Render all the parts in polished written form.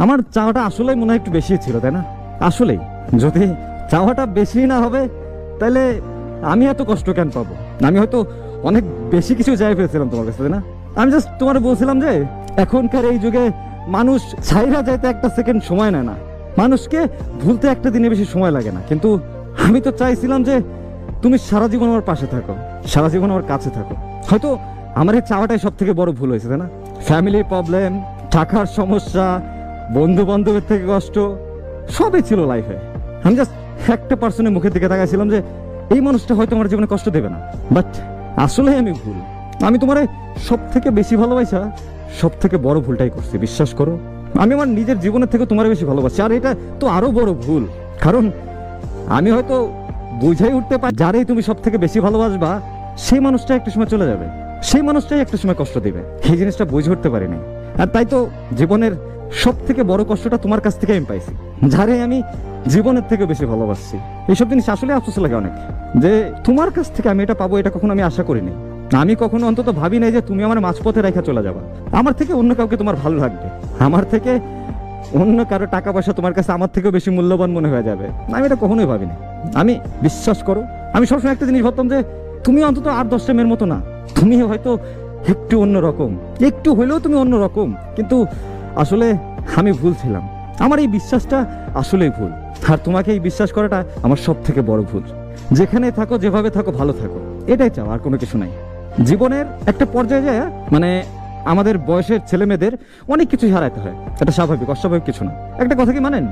আমার চাওয়াটা আসলেই মনে হয় একটু বেশি ছিল, তাই না? আসলেই যদি চাওয়াটা বেশি না হবে তাহলে আমি এত কষ্ট কেন পাবো? আমি হয়তো অনেক বেশি কিছু চাই ফেলছিলাম তোমার কাছে, তাই না? আমি জাস্ট তোমার বলছিলাম যে এখনকার এই যুগে মানুষ ছাইরা যাইতে একটা সেকেন্ড সময় নেয় না, মানুষকে ভুলতে একটা দিনে বেশি সময় লাগে না। কিন্তু আমি তো চাইছিলাম যে তুমি সারা জীবন আমার পাশে থাকো, সারা জীবন আমার কাছে থাকো। হয়তো আমার এই চাওয়াটাই সব থেকে বড় ভুল হয়েছে, তাই না? ফ্যামিলির প্রবলেম, টাকার সমস্যা, বন্ধু বান্ধবের থেকে কষ্ট, সবই ছিল লাইফে। আমি জাস্ট একটা পার্সনের মুখের দিকে তাকাইছিলাম যে এই মানুষটা হয়তো আমার জীবনে কষ্ট দেবে না। বাট আসলে আমি ভুল। আমি তোমার সব থেকে বেশি ভালোবাসা সব থেকে বড় ভুলটাই করছি, বিশ্বাস করো। আমি আমার নিজের জীবনের থেকে তোমার বেশি ভালোবাসি, আর এটা তো আরো বড় ভুল। কারণ আমি হয়তো বুঝাই উঠতে পারি যারাই তুমি সব থেকে বেশি ভালোবাসবা সেই মানুষটা একটা সময় চলে যাবে, সেই মানুষটাই একটা সময় কষ্ট দিবে। এই জিনিসটা বুঝে উঠতে পারিনি। আর তাই তো জীবনের সব থেকে বড় কষ্টটা তোমার কাছ থেকে আমি পাইছি, যারে আমি জীবনের থেকে বেশি ভালোবাসছি। এইসব জিনিস আসলে আফসোস লাগে অনেক, যে তোমার কাছ থেকে আমি এটা পাবো, এটা কখনো আমি আশা করিনি। আমি কখনো অন্তত ভাবি নাই যে তুমি আমার মাঝপথে রেখে চলে যাবা। আমার থেকে অন্য কাউকে তোমার ভালো লাগবে, আমার থেকে অন্য কারো টাকা পয়সা তোমার কাছে আমার থেকেও বেশি মূল্যবান মনে হয়ে যাবে। আমি এটা কখনোই ভাবিনি। আমি, বিশ্বাস করো, আমি সবসময় একটা জিনিস ভাবতাম যে তুমি অন্তত 8-10টা মেয়ের মতো না, তুমি হয়তো একটু অন্যরকম, একটু হলেও তুমি অন্যরকম। কিন্তু আসলে আমি ভুল ছিলাম। আমার এই বিশ্বাসটা আসলেই ভুল, আর তোমাকে এই বিশ্বাস করাটা আমার সব থেকে বড় ভুল। যেখানে থাকো, যেভাবে থাকো, ভালো থাকো, এটাই চাও, আর কোনো কিছু নাই। জীবনের একটা পর্যায়ে যায়, মানে আমাদের বয়সের ছেলে মেয়েদের অনেক কিছুই হারাতে হয়, এটা স্বাভাবিক, অস্বাভাবিক কিছু না। একটা কথা কি মানেন,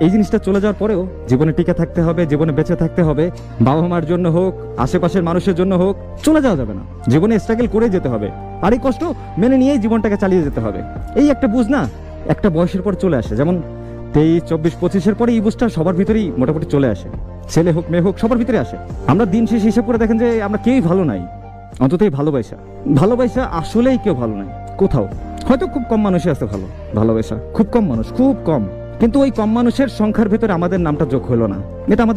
এই জিনিসটা চলে যাওয়ার পরেও জীবনে টিকে থাকতে হবে, জীবনে বেঁচে থাকতে হবে। বাবা মার জন্য হোক, আশেপাশের মানুষের জন্য হোক, চলে যাওয়া যাবে না। জীবনে স্ট্রাগল করে যেতে হবে, আর এই কষ্ট মেনে নিয়েই জীবনটাকে চালিয়ে যেতে হবে। এই একটা বুঝ না একটা বয়সের পর চলে আসে, যেমন 23, 24, 25-এর পরে এই বুঝটা সবার ভিতরেই মোটামুটি চলে আসে। ছেলে হোক, মেয়ে হোক, সবার ভিতরে আসে। আমরা দিন শেষ হিসাব করে দেখেন যে আমরা কেউই ভালো নাই, অন্তত এই ভালোবাসা আসলেই কেউ ভালো নাই কোথাও। হয়তো খুব কম মানুষই আছে ভালো, ভালোবাসা খুব কম মানুষ, খুব কম। কিন্তু ওই কম মানুষের সংখ্যার ভেতরে আমাদের নামটা যোগ হলো না, এটা আমাদের